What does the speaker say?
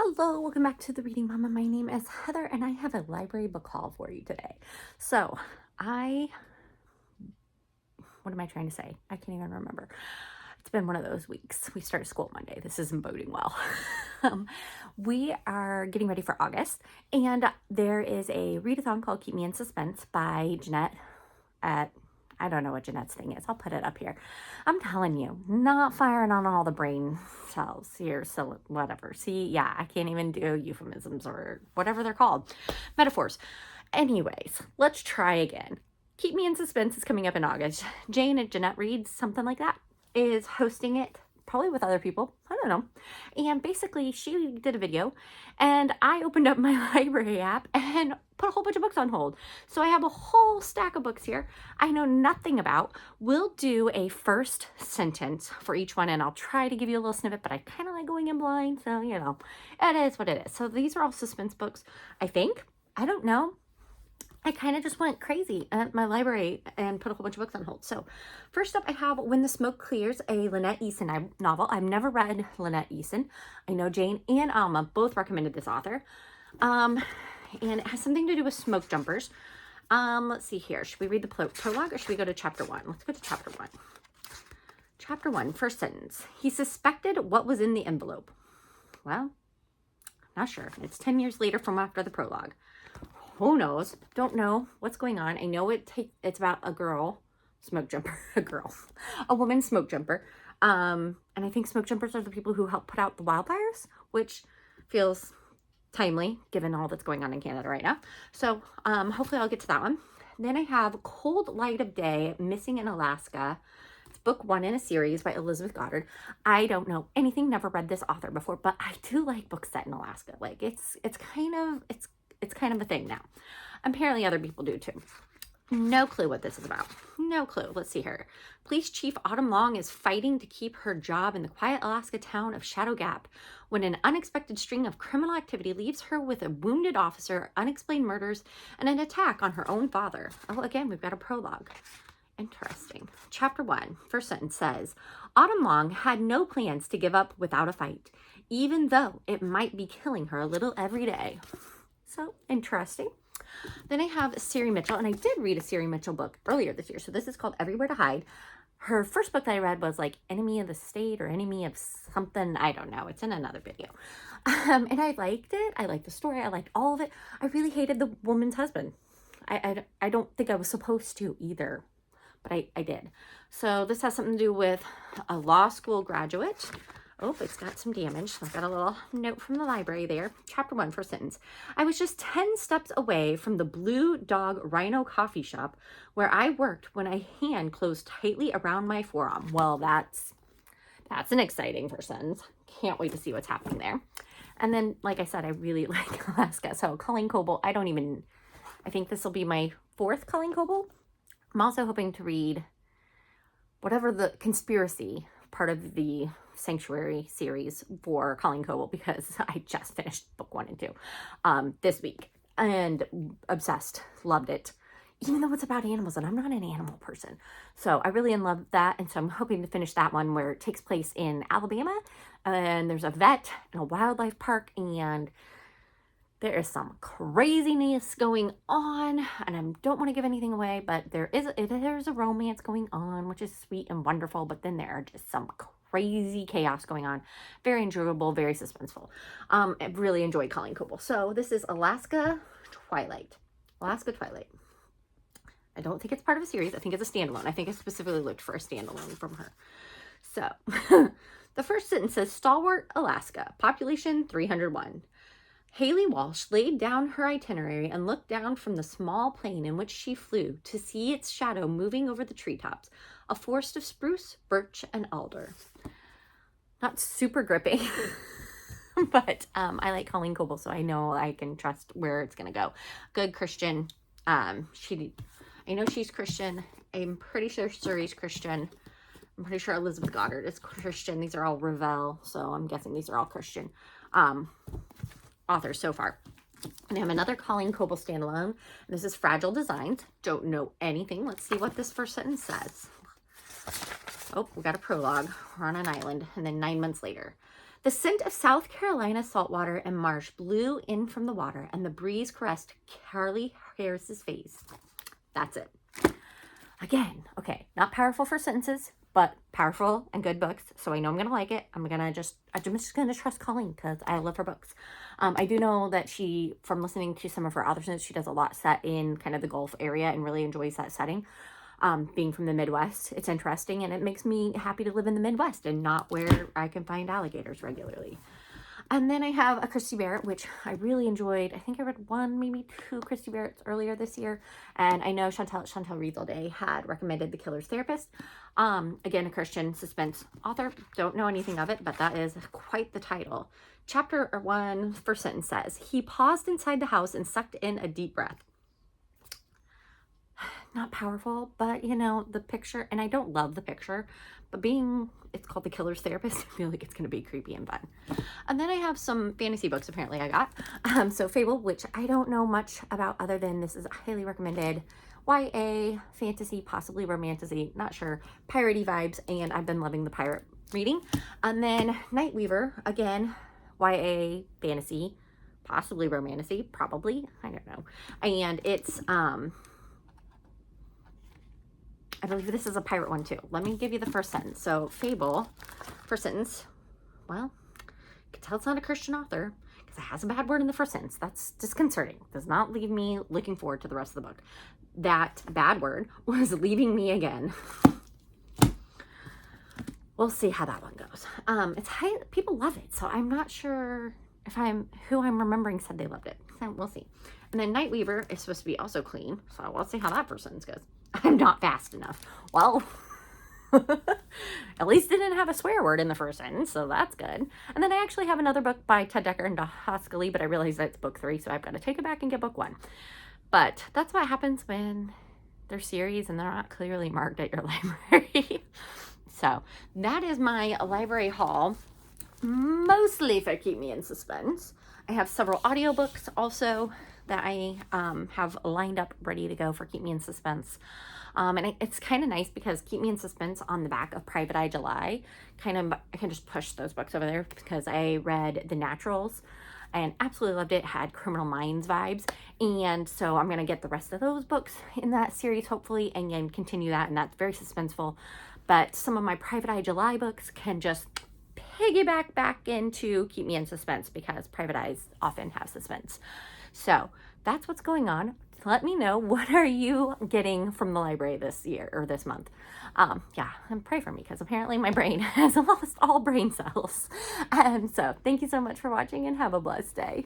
Hello, welcome back to the Reading Mama. My name is Heather and I have a library book haul for you today. So what am I trying to say? I can't even remember. It's been one of those weeks. We started school Monday. This isn't boding well. We are getting ready for August and there is a readathon called Keep Me in Suspense by Jeanette at I don't know what Jeanette's thing is. I'll put it up here. I'm telling you, not firing on all the brain cells here. So whatever. See, yeah, I can't even do euphemisms or whatever they're called. Metaphors. Anyways, let's try again. Keep Me in Suspense is coming up in August. Jane at Jeanette Reads, something like that, is hosting it. Probably with other people. I don't know. And basically, she did a video and I opened up my library app and put a whole bunch of books on hold. So I have a whole stack of books here I know nothing about. We'll do a first sentence for each one and I'll try to give you a little snippet, but I kind of like going in blind. So, you know, it is what it is. So these are all suspense books, I think. I don't know. I kind of just went crazy at my library and put a whole bunch of books on hold. So first up, I have When the Smoke Clears, a Lynette Eason novel. I've never read Lynette Eason. I know Jane and Alma both recommended this author. And it has something to do with smoke jumpers. Let's see here. Should we read the prologue or should we go to chapter 1? Let's go to chapter 1. Chapter 1, first sentence. He suspected what was in the envelope. Well, not sure. It's 10 years later from after the prologue. Who knows? Don't know what's going on. I know it's about a girl smoke jumper, a woman smoke jumper. And I think smoke jumpers are the people who help put out the wildfires, which feels timely given all that's going on in Canada right now. So hopefully I'll get to that one. Then I have Cold Light of Day, Missing in Alaska. It's book 1 in a series by Elizabeth Goddard. I don't know anything, never read this author before, but I do like books set in Alaska. Like it's kind of a thing now. Apparently other people do too. No clue what this is about. No clue. Let's see here. Police Chief Autumn Long is fighting to keep her job in the quiet Alaska town of Shadow Gap when an unexpected string of criminal activity leaves her with a wounded officer, unexplained murders, and an attack on her own father. Oh, again, we've got a prologue. Interesting. Chapter 1, first sentence says, Autumn Long had no plans to give up without a fight, even though it might be killing her a little every day. So interesting. Then I have Siri Mitchell, and I did read a Siri Mitchell book earlier this year. So this is called Everywhere to Hide. Her first book that I read was like Enemy of the State or Enemy of something. I don't know. It's in another video. And I liked it. I liked the story. I liked all of it. I really hated the woman's husband. I don't think I was supposed to either, but I did. So this has something to do with a law school graduate. Oh, it's got some damage. I've got a little note from the library there. Chapter 1, first sentence. I was just 10 steps away from the Blue Dog Rhino coffee shop where I worked when a hand closed tightly around my forearm. Well, that's an exciting first sentence. Can't wait to see what's happening there. And then, like I said, I really like Alaska. So Colleen Coble, I think this will be my 4th Colleen Coble. I'm also hoping to read whatever the conspiracy part of the Sanctuary series for Colleen Coble because I just finished book 1 and 2 this week and obsessed, loved it, even though it's about animals and I'm not an animal person. So I really love that, and so I'm hoping to finish that one where it takes place in Alabama and there's a vet and a wildlife park and there is some craziness going on, and I don't want to give anything away, but there's a romance going on, which is sweet and wonderful, but then there are just some crazy chaos going on. Very enjoyable, very suspenseful. I really enjoyed Colleen Coble. So this is Alaska Twilight. Alaska Twilight. I don't think it's part of a series. I think it's a standalone. I think I specifically looked for a standalone from her. So the first sentence says, Stalwart, Alaska, population 301. Haley Walsh laid down her itinerary and looked down from the small plane in which she flew to see its shadow moving over the treetops, a forest of spruce, birch, and alder. Not super gripping, but I like Colleen Coble, so I know I can trust where it's going to go. Good Christian. I know she's Christian. I'm pretty sure Suri's Christian. I'm pretty sure Elizabeth Goddard is Christian. These are all Revell, so I'm guessing these are all Christian authors so far. And I have another Colleen Coble standalone. This is Fragile Designs. Don't know anything. Let's see what this first sentence says. Oh, we got a prologue. We're on an island. And then 9 months later. The scent of South Carolina saltwater and marsh blew in from the water, and the breeze caressed Charlie Harris's face. That's it. Again, okay, not powerful for sentences, but powerful and good books. So I know I'm going to like it. I'm just going to trust Colleen because I love her books. I do know that she, from listening to some of her other sentences, she does a lot set in kind of the Gulf area and really enjoys that setting. Being from the Midwest, it's interesting, and it makes me happy to live in the Midwest and not where I can find alligators regularly. And then I have a Christy Barrett, which I really enjoyed. I think I read one, maybe two Christy Barretts earlier this year. And I know Chantel Reads All Day had recommended The Killer's Therapist. Again, a Christian suspense author. Don't know anything of it, but that is quite the title. Chapter 1, first sentence says, he paused inside the house and sucked in a deep breath. Not powerful, but you know, the picture, and I don't love the picture, but it's called The Killer's Therapist, I feel like it's going to be creepy and fun. And then I have some fantasy books apparently I got. So Fable, which I don't know much about other than this is highly recommended. YA, fantasy, possibly romantasy, not sure. Piratey vibes, and I've been loving the pirate reading. And then Night Weaver, again, YA, fantasy, possibly romantasy, probably, I don't know. And it's, I believe this is a pirate one too. Let me give you the first sentence. So Fable, first sentence, well, you can tell it's not a Christian author because it has a bad word in the first sentence. That's disconcerting. Does not leave me looking forward to the rest of the book. That bad word was leaving me again. We'll see how that one goes. It's high, people love it, so I'm not sure if who I'm remembering said they loved it. So we'll see. And then Night Weaver is supposed to be also clean, so we'll see how that first sentence goes. I'm not fast enough. Well, at least it didn't have a swear word in the first sentence, so that's good. And then I actually have another book by Ted Dekker and Hoskely, but I realize that's book 3, so I've got to take it back and get book 1. But that's what happens when they're series and they're not clearly marked at your library. So that is my library haul, mostly for Keep Me in Suspense. I have several audiobooks also that I have lined up ready to go for Keep Me in Suspense. And it's kind of nice because Keep Me in Suspense on the back of Private Eye July, I can just push those books over there because I read The Naturals and absolutely loved it. Had Criminal Minds vibes. And so I'm going to get the rest of those books in that series, hopefully, and then continue that. And that's very suspenseful. But some of my Private Eye July books can just piggyback back into Keep Me in Suspense because Private Eyes often have suspense. So that's what's going on. Let me know, what are you getting from the library this year or this month? Yeah, and pray for me because apparently my brain has lost all brain cells. And so thank you so much for watching and have a blessed day.